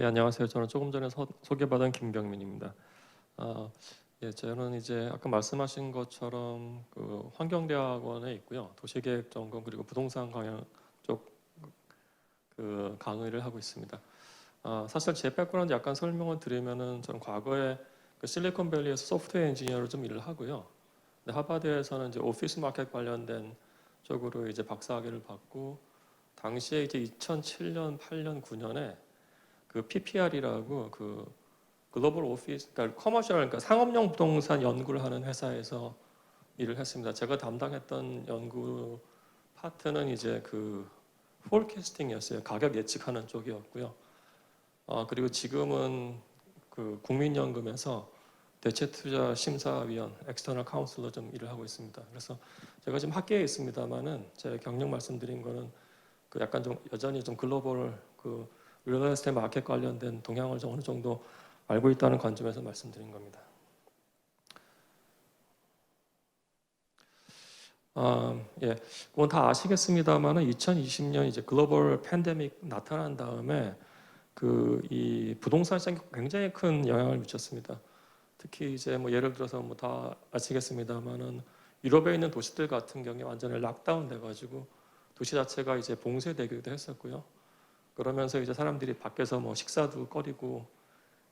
예, 안녕하세요. 저는 조금 전에 소개받은 김병민입니다. 아, 예, 저는 이제 아까 말씀하신 것처럼 그 환경대학원에 있고요. 도시계획 전공 그리고 부동산 강연 쪽 그 강의를 하고 있습니다. 사실 제 백그라운드 약간 설명을 드리면은 저는 과거에 그 실리콘밸리에서 소프트웨어 엔지니어로 좀 일을 하고요. 근데 하버드에서는 이제 오피스 마켓 관련된 쪽으로 이제 박사학위를 받고 당시에 이제 2007년, 8년, 9년에 그 PPR이라고 그 글로벌 오피스, 그러니까 커머셜, 그러니까 상업용 부동산 연구를 하는 회사에서 일을 했습니다. 제가 담당했던 연구 파트는 이제 그 폴캐스팅이었어요. 가격 예측하는 쪽이었고요. 그리고 지금은 그 국민연금에서 대체투자심사위원, 엑스터널 카운슬러 좀 일을 하고 있습니다. 그래서 제가 지금 학계에 있습니다만은 제 경력 말씀드린 거는 그 약간 좀 여전히 좀 글로벌 그 리얼 에스테이트 마켓 관련된 동향을 좀 어느 정도 알고 있다는 관점에서 말씀드린 겁니다. 예, 그건 다 아시겠습니다만은 2020년 이제 글로벌 팬데믹 나타난 다음에 그 이 부동산 시장에 굉장히 큰 영향을 미쳤습니다. 특히 이제 뭐 예를 들어서 뭐 다 아시겠습니다만은 유럽에 있는 도시들 같은 경우에 완전히 락다운 돼가지고 도시 자체가 이제 봉쇄되기도 했었고요. 그러면서 이제 사람들이 밖에서 뭐 식사도 꺼리고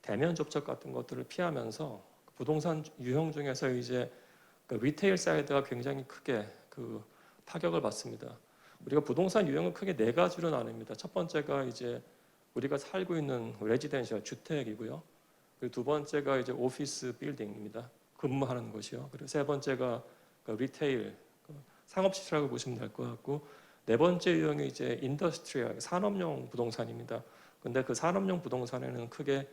대면 접촉 같은 것들을 피하면서 부동산 유형 중에서 이제 그 리테일 사이드가 굉장히 크게 그 타격을 받습니다. 우리가 부동산 유형은 크게 네 가지로 나뉩니다. 첫 번째가 이제 우리가 살고 있는 레지던셜 주택이고요. 그리고 두 번째가 이제 오피스 빌딩입니다. 근무하는 곳이요. 그리고 세 번째가 그 리테일 상업시설이라고 보시면 될 것 같고 네 번째 유형이 이제 인더스트리얼 산업용 부동산입니다. 근데 그 산업용 부동산에는 크게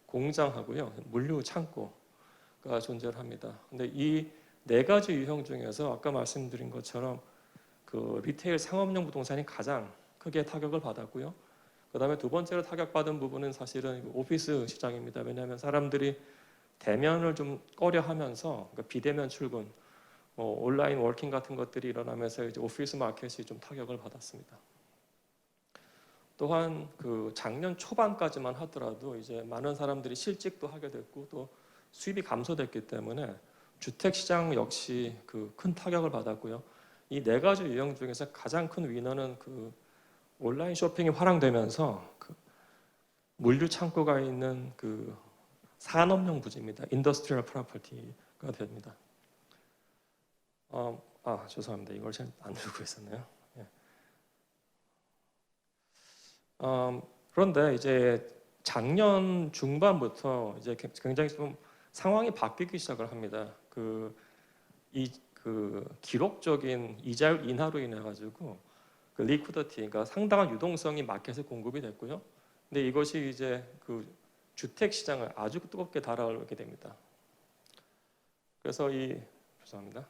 공장하고요, 물류 창고가 존재를 합니다. 근데 이 네 가지 유형 중에서 아까 말씀드린 것처럼 그 리테일 상업용 부동산이 가장 크게 타격을 받았고요. 그다음에 두 번째로 타격받은 부분은 사실은 오피스 시장입니다. 왜냐하면 사람들이 대면을 좀 꺼려하면서 그러니까 비대면 출근, 온라인 워킹 같은 것들이 일어나면서 이제 오피스 마켓이 좀 타격을 받았습니다. 또한 그 작년 초반까지만 하더라도 이제 많은 사람들이 실직도 하게 됐고 또 수입이 감소됐기 때문에 주택 시장 역시 그 큰 타격을 받았고요. 이 네 가지 유형 중에서 가장 큰 위너는 그 온라인 쇼핑이 활용되면서 그 물류 창고가 있는 그 산업용 부지입니다. 인더스트리얼 프로퍼티가 됩니다. 죄송합니다. 이걸 잘 안 들고 있었네요. 예. 그런데 이제 작년 중반부터 이제 굉장히 좀 상황이 바뀌기 시작을 합니다. 그 기록적인 이자율 인하로 인해 가지고 그 리퀴디티, 그러니까 상당한 유동성이 마켓에 공급이 됐고요. 근데 이것이 이제 그 주택 시장을 아주 뜨겁게 달아오르게 됩니다. 그래서 죄송합니다.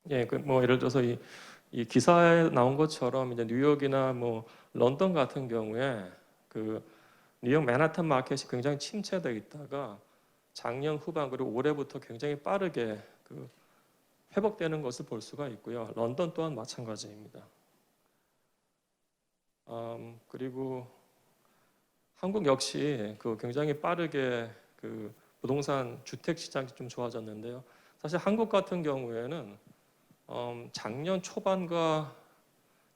예, 그 뭐 예를 들어서 이 기사에 나온 것처럼 이제 뉴욕이나 뭐 런던 같은 경우에 그 뉴욕 맨하탄 마켓이 굉장히 침체되어 있다가 작년 후반 그리고 올해부터 굉장히 빠르게 그 회복되는 것을 볼 수가 있고요. 런던 또한 마찬가지입니다. 그리고 한국 역시 그 굉장히 빠르게 그 부동산 주택 시장이 좀 좋아졌는데요. 사실 한국 같은 경우에는 작년 초반과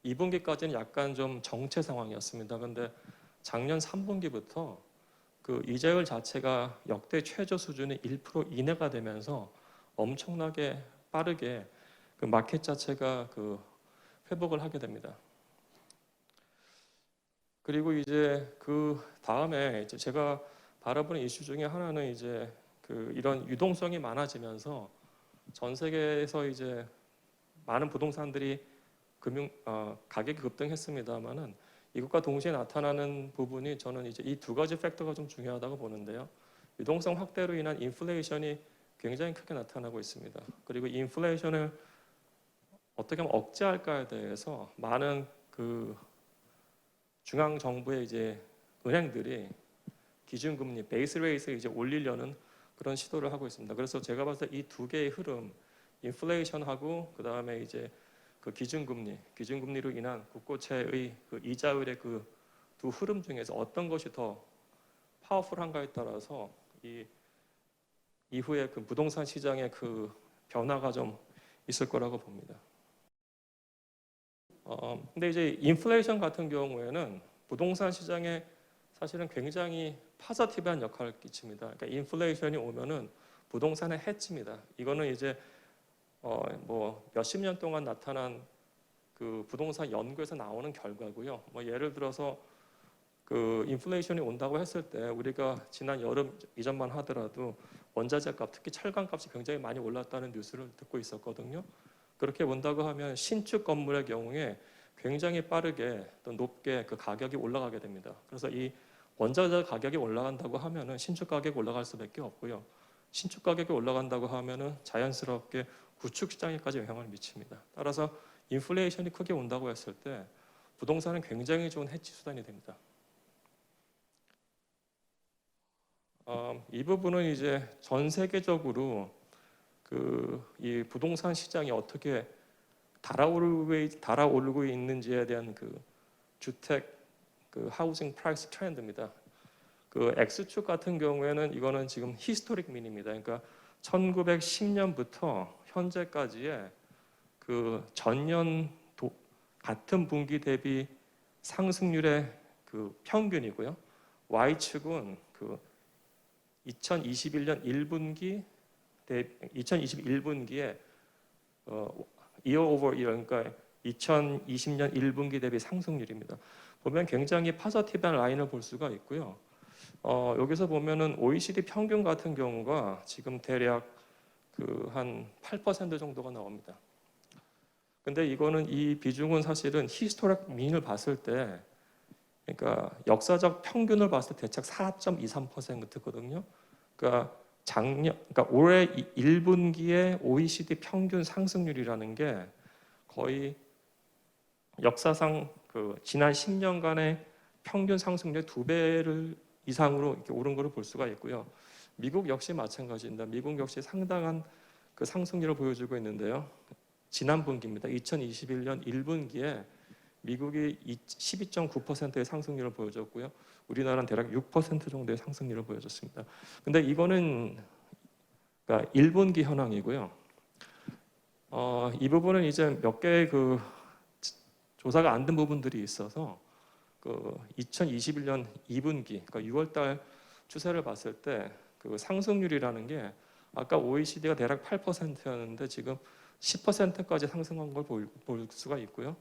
2분기까지는 약간 좀 정체 상황이었습니다. 근데 작년 3분기부터 그 이자율 자체가 역대 최저 수준의 1% 이내가 되면서 엄청나게 빠르게 그 마켓 자체가 그 회복을 하게 됩니다. 그리고 이제 그 다음에 이제 제가 바라보는 이슈 중에 하나는 이제 그 이런 유동성이 많아지면서 전 세계에서 이제 많은 부동산들이 가격이 급등했습니다만은 이것과 동시에 나타나는 부분이 저는 이제 이 두 가지 팩터가 좀 중요하다고 보는데요. 유동성 확대로 인한 인플레이션이 굉장히 크게 나타나고 있습니다. 그리고 이 인플레이션을 어떻게 하면 억제할까에 대해서 많은 그 중앙 정부의 이제 은행들이 기준금리 베이스 레이트를 이제 올리려는 그런 시도를 하고 있습니다. 그래서 제가 봤을 때 이 두 개의 흐름, 인플레이션하고 그 다음에 이제 그 기준금리로 인한 국고채의 그 이자율의 그 두 흐름 중에서 어떤 것이 더 파워풀한가에 따라서 이 이후에 그 부동산 시장의 그 변화가 좀 있을 거라고 봅니다. 근데 이제 인플레이션 같은 경우에는 부동산 시장에 사실은 굉장히 파저티브한 역할을 끼칩니다. 그러니까 인플레이션이 오면은 부동산의 해칩니다. 이거는 이제 뭐 몇십 년 동안 나타난 그 부동산 연구에서 나오는 결과고요. 뭐 예를 들어서 그 인플레이션이 온다고 했을 때 우리가 지난 여름 이전만 하더라도 원자재 값, 특히 철강 값이 굉장히 많이 올랐다는 뉴스를 듣고 있었거든요. 그렇게 본다고 하면 신축 건물의 경우에 굉장히 빠르게 또 높게 그 가격이 올라가게 됩니다. 그래서 이 원자재 가격이 올라간다고 하면은 신축 가격이 올라갈 수밖에 없고요. 신축 가격이 올라간다고 하면은 자연스럽게 구축 시장에까지 영향을 미칩니다. 따라서 인플레이션이 크게 온다고 했을 때 부동산은 굉장히 좋은 해치 수단이 됩니다. 이 부분은 이제 전 세계적으로 그 이 부동산 시장이 어떻게 달아오르고 있는지에 대한 그 주택 그 하우징 프라이스 트렌드입니다. 그 X축 같은 경우에는 이거는 지금 히스토릭 민입니다. 그러니까 1910년부터 현재까지의 그 전년 같은 분기 대비 상승률의 그 평균이고요. Y축은 그 2021년 1분기 2021분기에 year over year, 그러니까 2020년 1분기 대비 상승률입니다. 보면 굉장히 파저티브한 라인을 볼 수가 있고요. 여기서 보면은 OECD 평균 같은 경우가 지금 대략 그 한 8% 정도가 나옵니다. 근데 이거는 이 비중은 사실은 히스토릭 민을 봤을 때, 그러니까 역사적 평균을 봤을 때 대략 4.23%거든요. 그러니까 올해 1분기에 OECD 평균 상승률이라는 게 거의 역사상 그 지난 10년간의 평균 상승률 2배를 이상으로 이렇게 오른 것을 볼 수가 있고요. 미국 역시 마찬가지입니다. 미국 역시 상당한 그 상승률을 보여주고 있는데요. 지난 분기입니다. 2021년 1분기에 미국이 12.9%의 상승률을 보여줬고요. 우리나라는 대략 6% 정도의 상승률을 보여줬습니다. 근데 이거는 그러니까 1분기 현황이고요. 이 부분은 이제 몇 개의 그 조사가 안 된 부분들이 있어서 그 2021년 2분기, 그러니까 6월달 추세를 봤을 때 그 상승률이라는 게 아까 OECD가 대략 8%였는데 지금 10%까지 상승한 걸 볼 수가 있고요.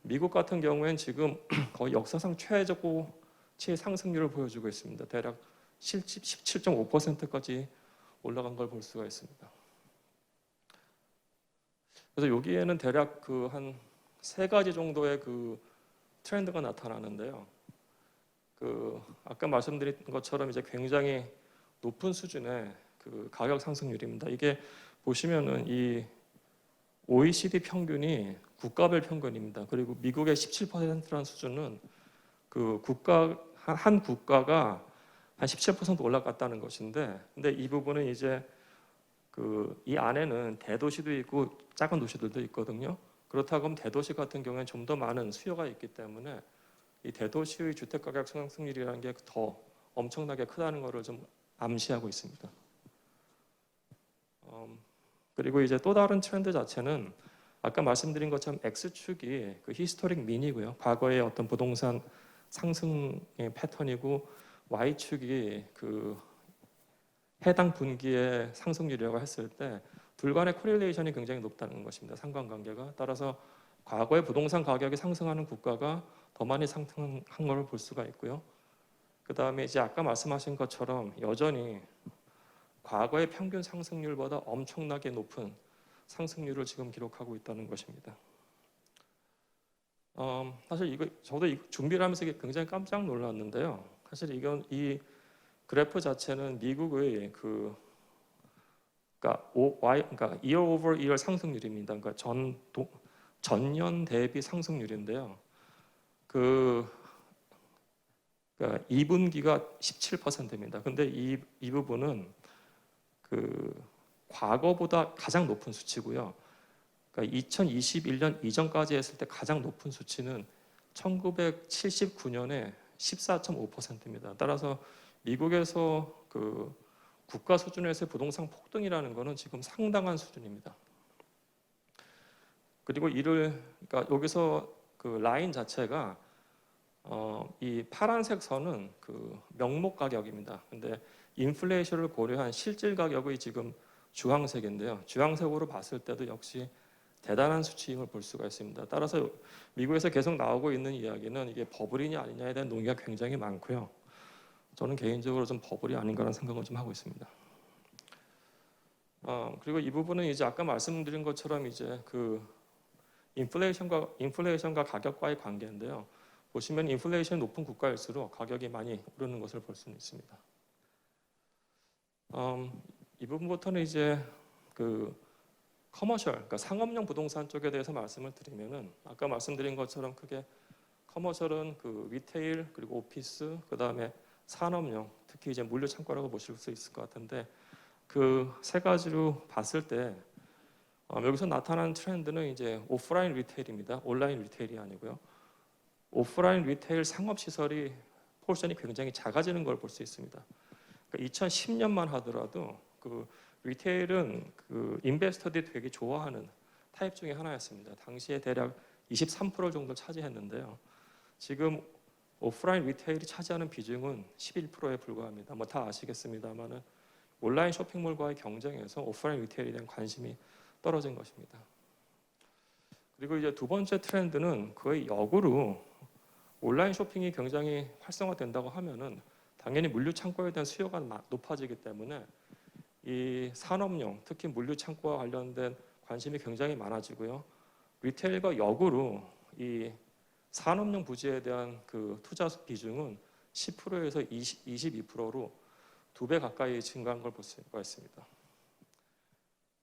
미국 같은 경우에는 지금 거의 역사상 최저치의 상승률을 보여주고 있습니다. 대략 17.5%까지 올라간 걸 볼 수가 있습니다. 그래서 여기에는 대략 그 한 세 가지 정도의 그 트렌드가 나타나는데요. 그 아까 말씀드린 것처럼 이제 굉장히 높은 수준의 그 가격 상승률입니다. 이게 보시면은 이 OECD 평균이 국가별 평균입니다. 그리고 미국의 17%라는 수준은 그 한 국가가 한 17% 올라갔다는 것인데, 근데 이 부분은 이제 그 이 안에는 대도시도 있고 작은 도시들도 있거든요. 그렇다고 하면 대도시 같은 경우에는 좀 더 많은 수요가 있기 때문에 이 대도시의 주택 가격 상승률이라는 게 더 엄청나게 크다는 것을 좀 암시하고 있습니다. 그리고 이제 또 다른 트렌드 자체는 아까 말씀드린 것처럼 X축이 그 히스토릭 민이고요. 과거의 어떤 부동산 상승의 패턴이고 Y축이 그 해당 분기의 상승률이라고 했을 때 둘 간의 코릴레이션이 굉장히 높다는 것입니다. 상관관계가. 따라서 과거의 부동산 가격이 상승하는 국가가 더 많이 상승한 것을 볼 수가 있고요. 그 다음에 이제 아까 말씀하신 것처럼 여전히 과거의 평균 상승률보다 엄청나게 높은 상승률을 지금 기록하고 있다는 것입니다. 사실 저도 준비를 하면서 이게 굉장히 깜짝 놀랐는데요. 사실 이 그래프 자체는 미국의 그러니까 year over year 상승률입니다. 그러니까 전년 대비 상승률인데요. 그러니까 2분기가 17%입니다. 근데 이 부분은 그 과거보다 가장 높은 수치고요. 그러니까 2021년 이전까지 했을 때 가장 높은 수치는 1979년에 14.5%입니다. 따라서 미국에서 그 국가 수준에서의 부동산 폭등이라는 것은 지금 상당한 수준입니다. 그리고 그러니까 여기서 그 라인 자체가 이 파란색 선은 그 명목 가격입니다. 근데 인플레이션을 고려한 실질 가격이 지금 주황색인데요. 주황색으로 봤을 때도 역시 대단한 수치임을 볼 수가 있습니다. 따라서 미국에서 계속 나오고 있는 이야기는 이게 버블이냐 아니냐에 대한 논의가 굉장히 많고요. 저는 개인적으로 좀 버블이 아닌가라는 생각을 좀 하고 있습니다. 그리고 이 부분은 이제 아까 말씀드린 것처럼 이제 그 인플레이션과 가격과의 관계인데요. 보시면 인플레이션이 높은 국가일수록 가격이 많이 오르는 것을 볼 수는 있습니다. 이 부분부터는 이제 그 커머셜, 그러니까 상업용 부동산 쪽에 대해서 말씀을 드리면은 아까 말씀드린 것처럼 크게 커머셜은 그 리테일 그리고 오피스 그다음에 산업용, 특히 이제 물류 창고라고 보실 수 있을 것 같은데 그 세 가지로 봤을 때 여기서 나타나는 트렌드는 이제 오프라인 리테일입니다. 온라인 리테일이 아니고요. 오프라인 리테일 상업 시설이 포션이 굉장히 작아지는 걸 볼 수 있습니다. 그러니까 2010년만 하더라도 그 리테일은 그 인베스터들이 되게 좋아하는 타입 중에 하나였습니다. 당시에 대략 23% 정도 차지했는데요. 지금 오프라인 리테일이 차지하는 비중은 11%에 불과합니다. 뭐 다 아시겠습니다만은 온라인 쇼핑몰과의 경쟁에서 오프라인 리테일에 대한 관심이 떨어진 것입니다. 그리고 이제 두 번째 트렌드는 거의 역으로 온라인 쇼핑이 굉장히 활성화된다고 하면은 당연히 물류 창고에 대한 수요가 높아지기 때문에 이 산업용, 특히 물류 창고와 관련된 관심이 굉장히 많아지고요. 리테일과 역으로 이 산업용 부지에 대한 그 투자 비중은 10%에서 22%로 2배 가까이 증가한 걸 볼 수가 있습니다.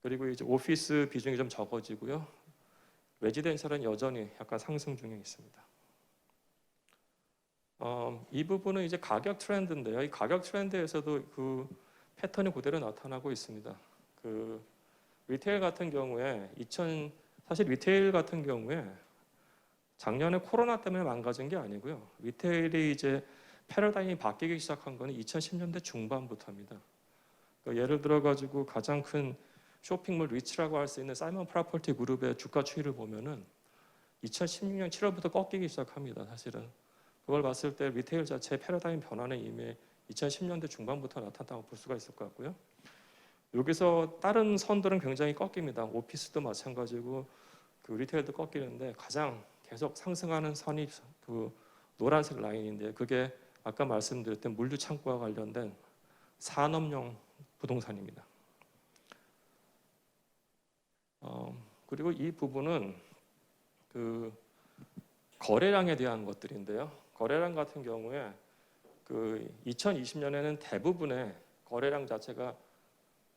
그리고 이제 오피스 비중이 좀 적어지고요. 레지덴셜은 여전히 약간 상승 중에 있습니다. 이 부분은 이제 가격 트렌드인데요. 이 가격 트렌드에서도 그 패턴이 그대로 나타나고 있습니다. 그 리테일 같은 경우에 사실 리테일 같은 경우에 작년에 코로나 때문에 망가진 게 아니고요. 리테일이 이제 패러다임이 바뀌기 시작한 거는 2010년대 중반부터입니다. 그러니까 예를 들어 가지고 가장 큰 쇼핑몰 리츠라고 할 수 있는 사이먼 프로퍼티 그룹의 주가 추이를 보면은 2016년 7월부터 꺾이기 시작합니다. 사실은 그걸 봤을 때 리테일 자체의 패러다임 변화는 이미 2010년대 중반부터 나타났다고 볼 수가 있을 것 같고요. 여기서 다른 선들은 굉장히 꺾입니다. 오피스도 마찬가지고 그 리테일도 꺾이는데 가장 계속 상승하는 선이 그 노란색 라인인데 그게 아까 말씀드렸던 물류 창고와 관련된 산업용 부동산입니다. 그리고 이 부분은 그 거래량에 대한 것들인데요. 거래량 같은 경우에 그 2020년에는 대부분의 거래량 자체가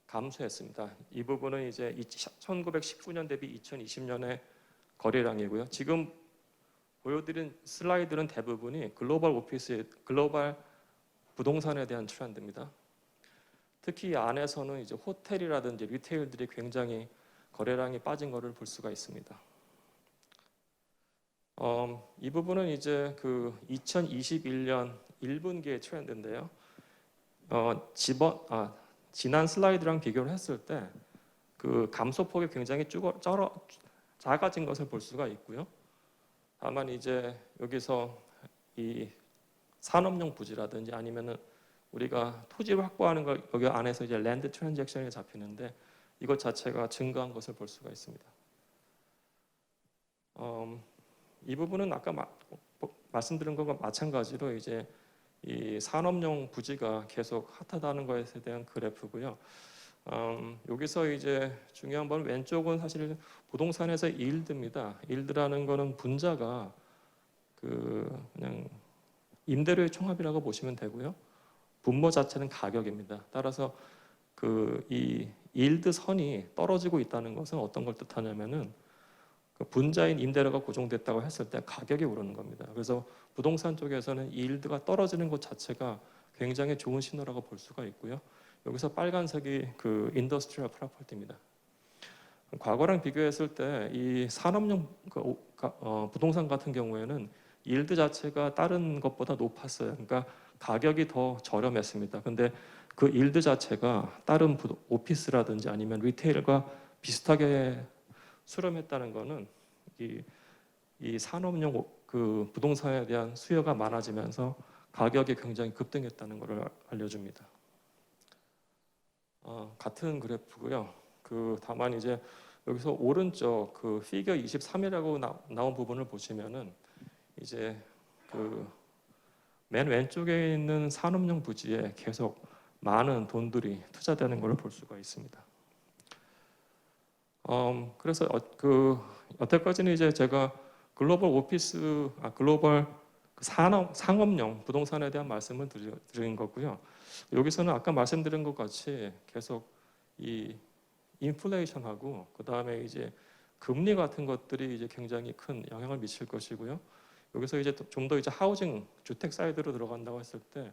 감소했습니다. 이 부분은 이제 1919년 대비 2020년의 거래량이고요. 지금 보여드린 슬라이드는 대부분이 글로벌 부동산에 대한 트렌드입니다. 특히 이 안에서는 이제 호텔이라든지 리테일들이 굉장히 거래량이 빠진 것을 볼 수가 있습니다. 이 부분은 이제 그 2021년 1분기의 트렌드인데요. 지난 슬라이드랑 비교를 했을 때 그 감소폭이 굉장히 작아진 것을 볼 수가 있고요. 다만 이제 여기서 이 산업용 부지라든지 아니면은 우리가 토지를 확보하는 거 여기 안에서 이제 랜드 트랜잭션이 잡히는데 이것 자체가 증가한 것을 볼 수가 있습니다. 이 부분은 아까 말씀드린 것과 마찬가지로 이제 이 산업용 부지가 계속 핫하다는 것에 대한 그래프고요. 여기서 이제 중요한 건 왼쪽은 사실 부동산에서 일드입니다. 일드라는 거는 분자가 그냥 임대료의 총합이라고 보시면 되고요. 분모 자체는 가격입니다. 따라서 이 일드 선이 떨어지고 있다는 것은 어떤 걸 뜻하냐면은 그 분자인 임대료가 고정됐다고 했을 때 가격이 오르는 겁니다. 그래서 부동산 쪽에서는 일드가 떨어지는 것 자체가 굉장히 좋은 신호라고 볼 수가 있고요. 여기서 빨간색이 그 인더스트리얼 프로퍼티입니다. 과거랑 비교했을 때 이 산업용 부동산 같은 경우에는 일드 자체가 다른 것보다 높았어요. 그러니까 가격이 더 저렴했습니다. 근데 그 일드 자체가 다른 오피스라든지 아니면 리테일과 비슷하게 수렴했다는 거는 이 산업용 그 부동산에 대한 수요가 많아지면서 가격이 굉장히 급등했다는 것을 알려줍니다. 같은 그래프고요. 그 다만 이제 여기서 오른쪽 그 피겨 23이라고 나온 부분을 보시면은 이제 그 맨 왼쪽에 있는 산업용 부지에 계속 많은 돈들이 투자되는 것을 볼 수가 있습니다. 그래서 여태까지는 이제 제가 글로벌 오피스, 글로벌 상업용 부동산에 대한 말씀을 드린 거고요. 여기서는 아까 말씀드린 것 같이 계속 이 인플레이션하고 그 다음에 이제 금리 같은 것들이 이제 굉장히 큰 영향을 미칠 것이고요. 여기서 이제 좀 더 이제 하우징 주택 사이드로 들어간다고 했을 때,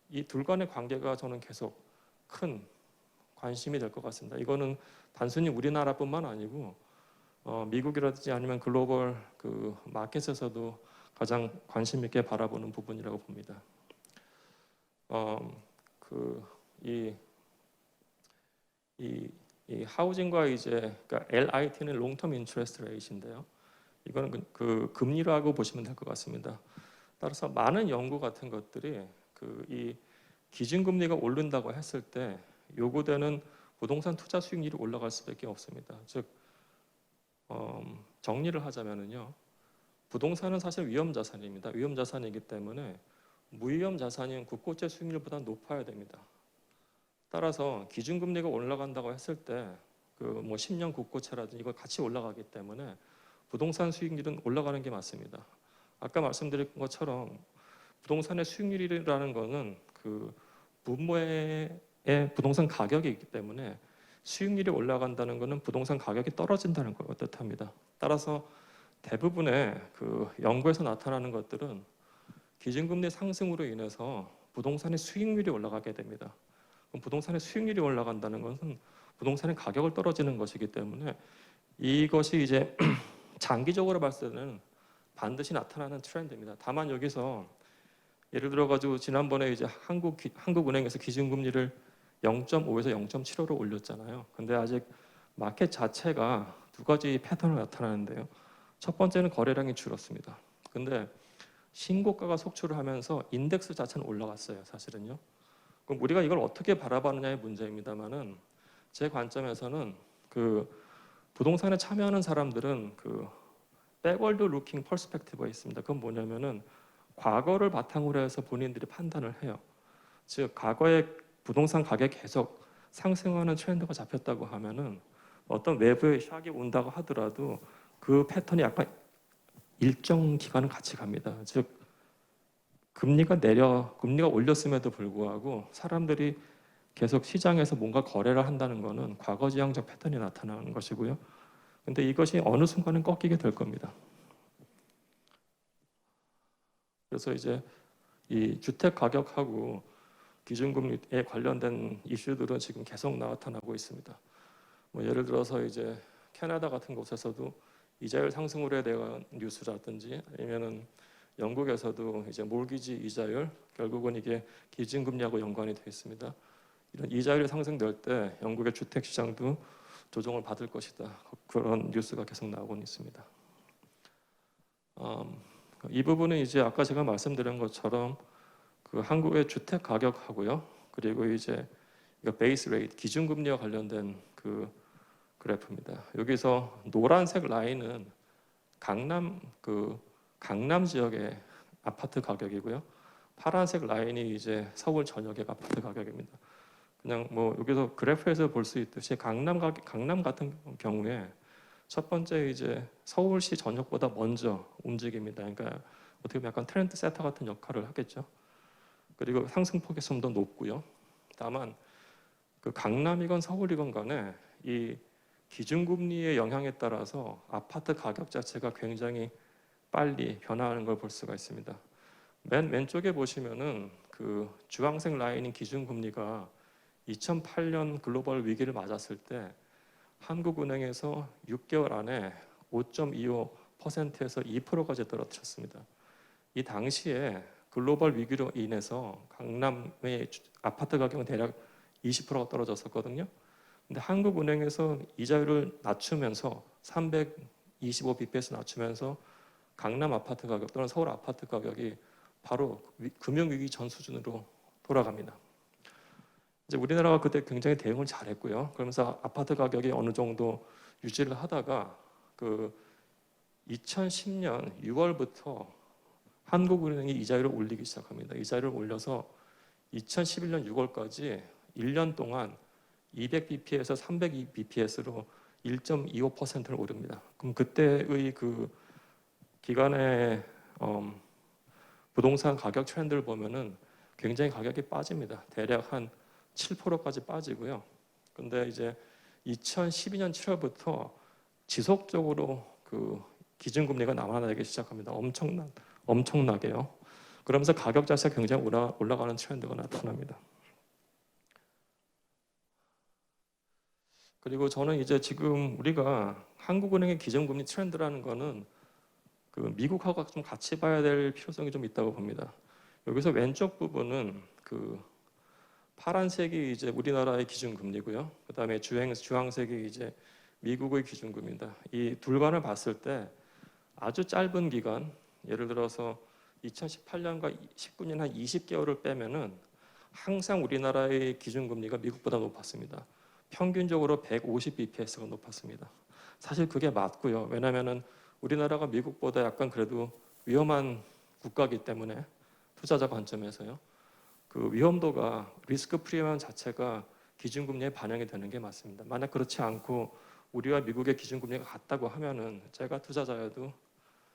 이 둘 간의 관계가 저는 계속 큰 관심이 될 것 같습니다. 이거는 단순히 우리나라뿐만 아니고 미국이라든지 아니면 글로벌 그 마켓에서도 가장 관심 있게 바라보는 부분이라고 봅니다. 이 하우징과 이제 그러니까 LIT는 롱텀 인트레스트 레이트인데요. 이거는 그 금리라고 보시면 될 것 같습니다. 따라서 많은 연구 같은 것들이 이 기준금리가 오른다고 했을 때 요구되는 부동산 투자 수익률이 올라갈 수밖에 없습니다. 즉 정리를 하자면은요, 부동산은 사실 위험 자산입니다. 위험 자산이기 때문에 무위험 자산인 국고채 수익률보다 높아야 됩니다. 따라서 기준금리가 올라간다고 했을 때 그 뭐 10년 국고채라든지 이거 같이 올라가기 때문에 부동산 수익률은 올라가는 게 맞습니다. 아까 말씀드린 것처럼 부동산의 수익률이라는 거는 그 분모의 부동산 가격이 있기 때문에 수익률이 올라간다는 것은 부동산 가격이 떨어진다는 걸 뜻합니다. 따라서 대부분의 그 연구에서 나타나는 것들은 기준금리 상승으로 인해서 부동산의 수익률이 올라가게 됩니다. 그럼 부동산의 수익률이 올라간다는 것은 부동산의 가격을 떨어지는 것이기 때문에 이것이 이제 장기적으로 봤을 때는 반드시 나타나는 트렌드입니다. 다만 여기서 예를 들어 가지고 지난번에 이제 한국은행에서 기준금리를 0.5에서 0.75로 올렸잖아요. 근데 아직 마켓 자체가 두 가지 패턴을 나타나는데요. 첫 번째는 거래량이 줄었습니다. 근데 신고가가 속출을 하면서 인덱스 자체는 올라갔어요, 사실은요. 그럼 우리가 이걸 어떻게 바라보느냐의 문제입니다만은 제 관점에서는 그 부동산에 참여하는 사람들은 그 백월드 루킹 퍼스펙티브가 있습니다. 그건 뭐냐면은 과거를 바탕으로 해서 본인들이 판단을 해요. 즉 과거에 부동산 가격이 계속 상승하는 트렌드가 잡혔다고 하면은 어떤 외부의 샥이 온다고 하더라도 그 패턴이 약간 일정 기간은 같이 갑니다. 즉 금리가 올렸음에도 불구하고 사람들이 계속 시장에서 뭔가 거래를 한다는 것은 과거지향적 패턴이 나타나는 것이고요. 근데 이것이 어느 순간은 꺾이게 될 겁니다. 그래서 이제 이 주택 가격하고 기준금리에 관련된 이슈들은 지금 계속 나타나고 있습니다. 뭐 예를 들어서 이제 캐나다 같은 곳에서도 이자율 상승률에 대한 뉴스라든지 아니면은 영국에서도 이제 몰기지 이자율 결국은 이게 기준금리하고 연관이 되어 있습니다. 이런 이자율이 상승될 때 영국의 주택 시장도 조정을 받을 것이다. 그런 뉴스가 계속 나오고 있습니다. 이 부분은 이제 아까 제가 말씀드린 것처럼 그 한국의 주택 가격하고요. 그리고 이제 베이스 레이트 기준금리와 관련된 그 그래프입니다. 여기서 노란색 라인은 강남 지역의 아파트 가격이고요. 파란색 라인이 이제 서울 전역의 아파트 가격입니다. 그냥 뭐 여기서 그래프에서 볼 수 있듯이 강남 같은 경우에 첫 번째 이제 서울시 전역보다 먼저 움직입니다. 그러니까 어떻게 보면 약간 트렌드 세터 같은 역할을 하겠죠. 그리고 상승폭이 좀 더 높고요. 다만 그 강남이건 서울이건 간에 이 기준금리의 영향에 따라서 아파트 가격 자체가 굉장히 빨리 변화하는 걸 볼 수가 있습니다. 맨 왼쪽에 보시면은 그 주황색 라인인 기준금리가 2008년 글로벌 위기를 맞았을 때 한국은행에서 6개월 안에 0.5%에서 2%까지 떨어졌습니다. 이 당시에 글로벌 위기로 인해서 강남의 아파트 가격은 대략 20%가 떨어졌었거든요. 근데 한국은행에서 이자율을 낮추면서 325 bps 낮추면서 강남 아파트 가격 또는 서울 아파트 가격이 바로 금융위기 전 수준으로 돌아갑니다. 이제 우리나라가 그때 굉장히 대응을 잘했고요. 그러면서 아파트 가격이 어느 정도 유지를 하다가 그 2010년 6월부터 한국은행이 이자율을 올리기 시작합니다. 이자율을 올려서 2011년 6월까지 1년 동안 200bp에서 302bps로 1.25%를 오릅니다. 그럼 그때의 그 기간의 부동산 가격 트렌드를 보면은 굉장히 가격이 빠집니다. 대략 한 7%까지 빠지고요. 근데 이제 2012년 7월부터 지속적으로 그 기준금리가 남아나기 시작합니다. 엄청나게요. 그러면서 가격 자체가 굉장히 올라가는 트렌드가 나타납니다. 그리고 저는 이제 지금 우리가 한국은행의 기준금리 트렌드라는 거는 그 미국하고 좀 같이 봐야 될 필요성이 좀 있다고 봅니다. 여기서 왼쪽 부분은 그 파란색이 이제 우리나라의 기준금리고요. 그다음에 주황색이 이제 미국의 기준금리입니다. 이 둘간을 봤을 때 아주 짧은 기간, 예를 들어서 2018년과 19년 한 20개월을 빼면은 항상 우리나라의 기준금리가 미국보다 높았습니다. 평균적으로 150bps가 높았습니다. 사실 그게 맞고요. 왜냐하면은 우리나라가 미국보다 약간 그래도 위험한 국가이기 때문에 투자자 관점에서요. 그 위험도가 리스크 프리미엄 자체가 기준금리에 반영이 되는 게 맞습니다. 만약 그렇지 않고 우리와 미국의 기준금리가 같다고 하면은 제가 투자자여도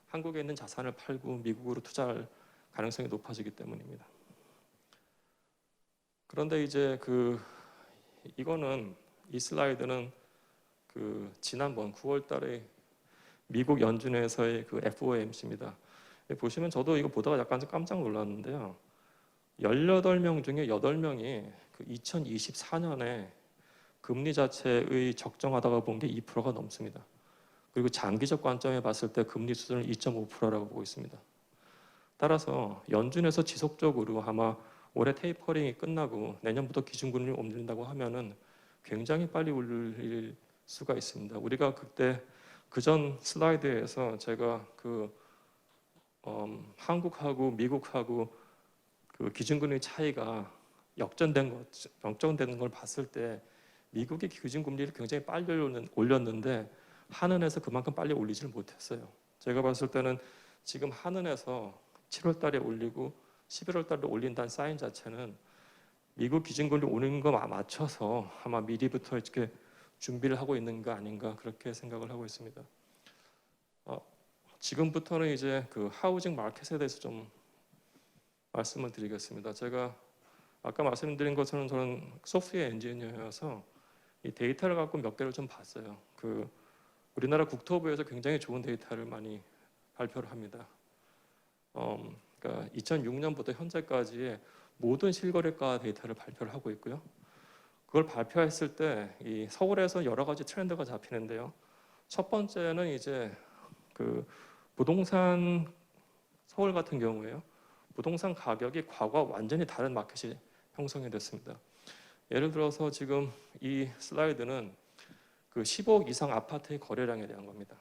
한국에 있는 자산을 팔고 미국으로 투자할 가능성이 높아지기 때문입니다. 그런데 이제 이 슬라이드는 그 지난번 9월달에 미국 연준에서의 그 FOMC입니다. 보시면 저도 이거 보다가 약간 깜짝 놀랐는데요. 18명 중에 8명이 그 2024년에 금리 자체의 적정하다고 본 게 2%가 넘습니다. 그리고 장기적 관점에 봤을 때 금리 수준을 2.5%라고 보고 있습니다. 따라서 연준에서 지속적으로 아마 올해 테이퍼링이 끝나고 내년부터 기준금리를 올린다고 하면은 굉장히 빨리 올릴 수가 있습니다. 우리가 그때 그전 슬라이드에서 제가 한국하고 미국하고 그 기준금리 차이가 역전되는 걸 봤을 때 미국의 기준금리를 굉장히 빨리 올렸는데 한은에서 그만큼 빨리 올리지를 못했어요. 제가 봤을 때는 지금 한은에서 7월 달에 올리고 11월 달에 올린다는 사인 자체는 미국 기준금리 오는 거 맞춰서 아마 미리부터 이렇게 준비를 하고 있는 거 아닌가 그렇게 생각을 하고 있습니다. 지금부터는 이제 그 하우징 마켓에 대해서 좀 말씀을 드리겠습니다. 제가 아까 말씀드린 것처럼 저는 소프트웨어 엔지니어여서 이 데이터를 갖고 몇 개를 좀 봤어요. 우리나라 국토부에서 굉장히 좋은 데이터를 많이 발표를 합니다. 그러니까 2006년부터 현재까지의 모든 실거래가 데이터를 발표를 하고 있고요. 그걸 발표했을 때 이 서울에서 여러 가지 트렌드가 잡히는데요. 첫 번째는 이제 그 부동산 서울 같은 경우에요. 부동산 가격이 과거와 완전히 다른 마켓이 형성이 됐습니다. 예를 들어서 지금 이 슬라이드는 그 15억 이상 아파트의 거래량에 대한 겁니다.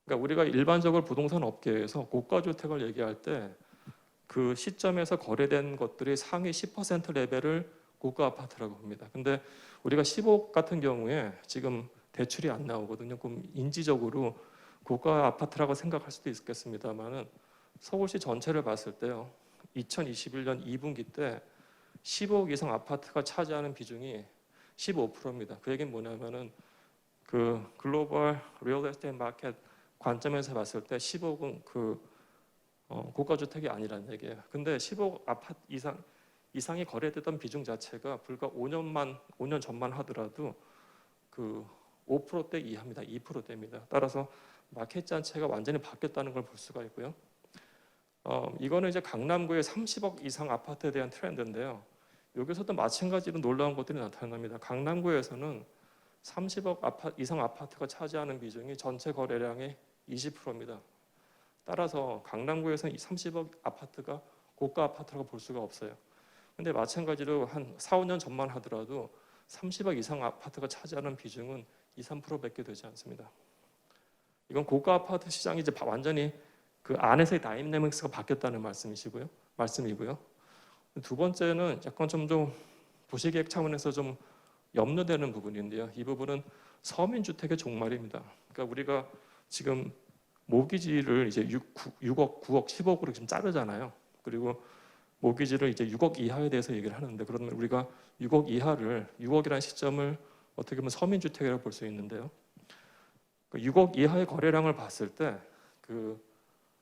그러니까 우리가 일반적으로 부동산 업계에서 고가 주택을 얘기할 때 그 시점에서 거래된 것들이 상위 10% 레벨을 고가 아파트라고 합니다. 근데 우리가 15억 같은 경우에 지금 대출이 안 나오거든요. 그럼 인지적으로 고가 아파트라고 생각할 수도 있겠습니다만은 서울시 전체를 봤을 때요. 2021년 2분기 때 15억 이상 아파트가 차지하는 비중이 15%입니다. 그 얘기는 뭐냐면은 그 글로벌 리얼 에스테이트 마켓 관점에서 봤을 때 15억은 고가 주택이 아니라는 얘기예요. 근데 15억 아파트 이상이 거래되던 비중 자체가 불과 5년 전만 하더라도 그 5%대 이하입니다. 2%대입니다. 따라서 마켓 자체가 완전히 바뀌었다는 걸 볼 수가 있고요. 이거는 이제 강남구의 30억 이상 아파트에 대한 트렌드인데요. 여기서도 마찬가지로 놀라운 것들이 나타납니다. 강남구에서는 30억 이상 아파트가 차지하는 비중이 전체 거래량의 20%입니다. 따라서 강남구에서는 이 30억 아파트가 고가 아파트라고 볼 수가 없어요. 근데 마찬가지로 한 4, 5년 전만 하더라도 30억 이상 아파트가 차지하는 비중은 2, 3%밖에 되지 않습니다. 이건 고가 아파트 시장이 이제 완전히 그 안에서의 다이내믹스가 바뀌었다는 말씀이고요. 두 번째는 약간 좀 도시계획 차원에서 좀 염려되는 부분인데요. 이 부분은 서민주택의 종말입니다. 그러니까 우리가 지금 모기지를 이제 6억, 9억, 10억으로 지금 자르잖아요. 그리고 모기지를 이제 6억 이하에 대해서 얘기를 하는데, 그러면 우리가 6억이라는 시점을 어떻게 보면 서민주택이라고 볼 수 있는데요. 6억 이하의 거래량을 봤을 때 그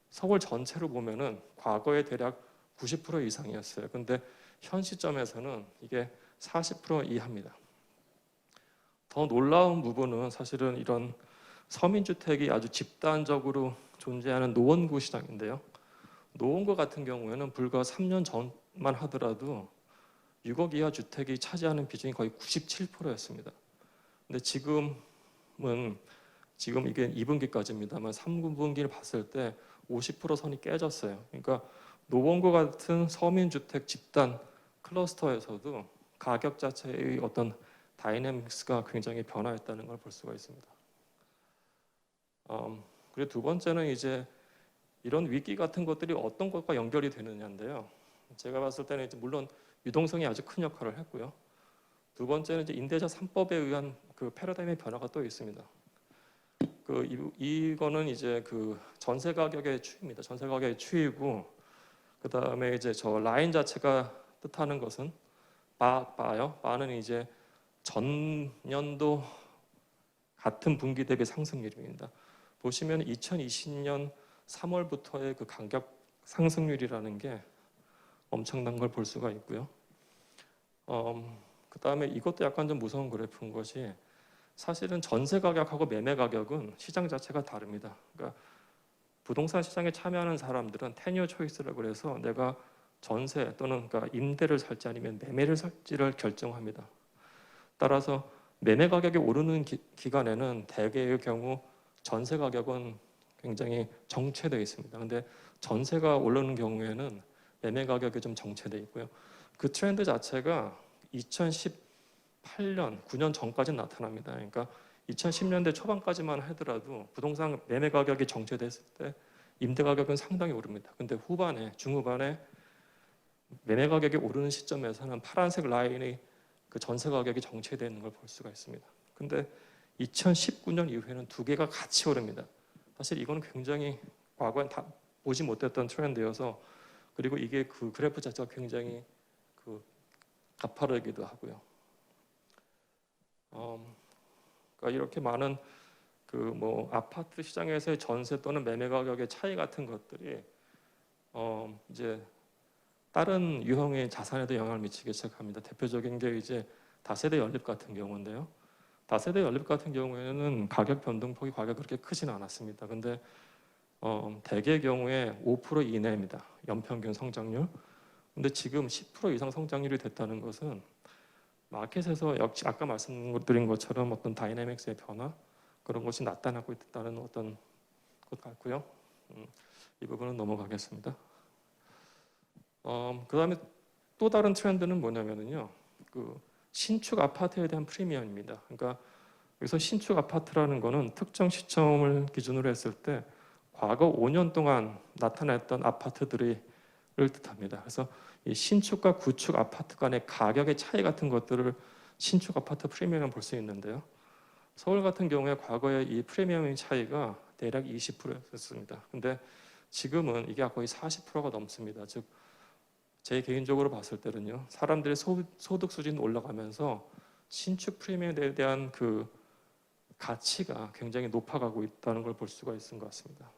서울 전체로 보면은 과거에 대략 90% 이상이었어요. 근데 현 시점에서는 이게 40% 이하입니다. 더 놀라운 부분은 사실은 이런 서민주택이 아주 집단적으로 존재하는 노원구 시장인데요. 노원구 같은 경우에는 불과 3년 전만 하더라도 6억 이하 주택이 차지하는 비중이 거의 97%였습니다. 근데 지금 이게 2분기까지입니다만 3분기를 봤을 때 50% 선이 깨졌어요. 그러니까 노원구 같은 서민주택 집단 클러스터에서도 가격 자체의 어떤 다이내믹스가 굉장히 변화했다는 걸 볼 수가 있습니다. 그리고 두 번째는 이제 이런 위기 같은 것들이 어떤 것과 연결이 되느냐인데요. 제가 봤을 때는 이제 물론 유동성이 아주 큰 역할을 했고요. 두 번째는 이제 임대차 3법에 의한 그 패러다임의 변화가 또 있습니다. 이거는 이제 그 전세 가격의 추이입니다. 전세 가격의 추이고, 그 다음에 이제 저 라인 자체가 뜻하는 것은 바는 이제 전년도 같은 분기 대비 상승률입니다. 보시면 2020년 3월부터의 그 가격 상승률이라는 게 엄청난 걸 볼 수가 있고요. 그 다음에 이것도 약간 좀 무서운 그래프인 것이, 사실은 전세 가격하고 매매 가격은 시장 자체가 다릅니다. 그러니까 부동산 시장에 참여하는 사람들은 테뉴어 초이스라고 해서 내가 전세 또는 그러니까 임대를 살지 아니면 매매를 살지를 결정합니다. 따라서 매매 가격이 오르는 기간에는 대개의 경우 전세 가격은 굉장히 정체되어 있습니다. 근데 전세가 오르는 경우에는 매매 가격이 좀 정체되어 있고요. 그 트렌드 자체가 2018년, 9년 전까지 나타납니다. 그러니까 2010년대 초반까지만 하더라도 부동산 매매 가격이 정체됐을 때 임대 가격은 상당히 오릅니다. 근데 중후반에 매매 가격이 오르는 시점에서는 파란색 라인의 그 전세 가격이 정체되는 걸 볼 수가 있습니다. 근데 2019년 이후에는 두 개가 같이 오릅니다. 사실 이거는 굉장히 과거엔 다 보지 못했던 트렌드여서, 그리고 이게 그 그래프 자체가 굉장히 그 가파르기도 하고요. 그러니까 이렇게 많은 그 뭐 아파트 시장에서의 전세 또는 매매 가격의 차이 같은 것들이 이제 다른 유형의 자산에도 영향을 미치기 시작합니다. 대표적인 게 이제 다세대 연립 같은 경우인데요. 다세대 연립 같은 경우에는 가격 변동폭이 과거에 그렇게 크지는 않았습니다. 근데 대개의 경우에 5% 이내입니다. 연평균 성장률. 근데 지금 10% 이상 성장률이 됐다는 것은 마켓에서 역시 아까 말씀드린 것처럼 어떤 다이내믹스의 변화, 그런 것이 나타나고 있다는 어떤 것 같고요. 이 부분은 넘어가겠습니다. 그다음에 또 다른 트렌드는 뭐냐면요, 그 신축 아파트에 대한 프리미엄입니다. 그러니까 여기서 신축 아파트라는 거는 특정 시점을 기준으로 했을 때 과거 5년 동안 나타났던 아파트들을 뜻합니다. 그래서 이 신축과 구축 아파트 간의 가격의 차이 같은 것들을 신축 아파트 프리미엄을 볼 수 있는데요. 서울 같은 경우에 과거에 이 프리미엄의 차이가 대략 20%였습니다. 근데 지금은 이게 거의 40%가 넘습니다. 즉, 제 개인적으로 봤을 때는요, 사람들의 소득 수준이 올라가면서 신축 프리미엄에 대한 그 가치가 굉장히 높아가고 있다는 걸 볼 수가 있는 것 같습니다.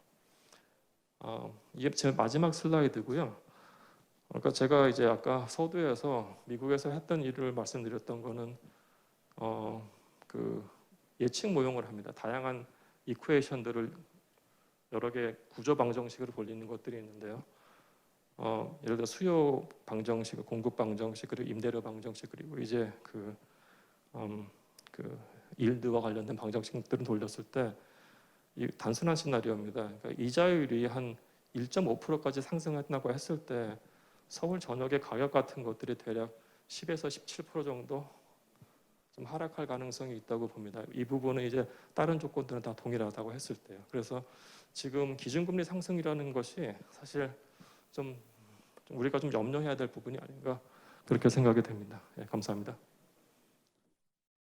이게 제 마지막 슬라이드고요. 그러니까 제가 이제 아까 서두에서 미국에서 했던 일을 말씀드렸던 거는 그 예측 모형을 합니다. 다양한 이퀘이션들을 여러 개 구조 방정식으로 돌리는 것들이 있는데요. 예를 들어 수요 방정식, 공급 방정식, 그리고 임대료 방정식, 그리고 이제 그 일드와 관련된 방정식들을 돌렸을 때 이 단순한 시나리오입니다. 그러니까 이자율이 한 1.5%까지 상승한다고 했을 때 서울 전역의 가격 같은 것들이 대략 10에서 17% 정도 좀 하락할 가능성이 있다고 봅니다. 이 부분은 이제 다른 조건들은 다 동일하다고 했을 때요. 그래서 지금 기준금리 상승이라는 것이 사실 좀 우리가 좀 염려해야 될 부분이 아닌가 그렇게 생각이 됩니다. 예, 감사합니다.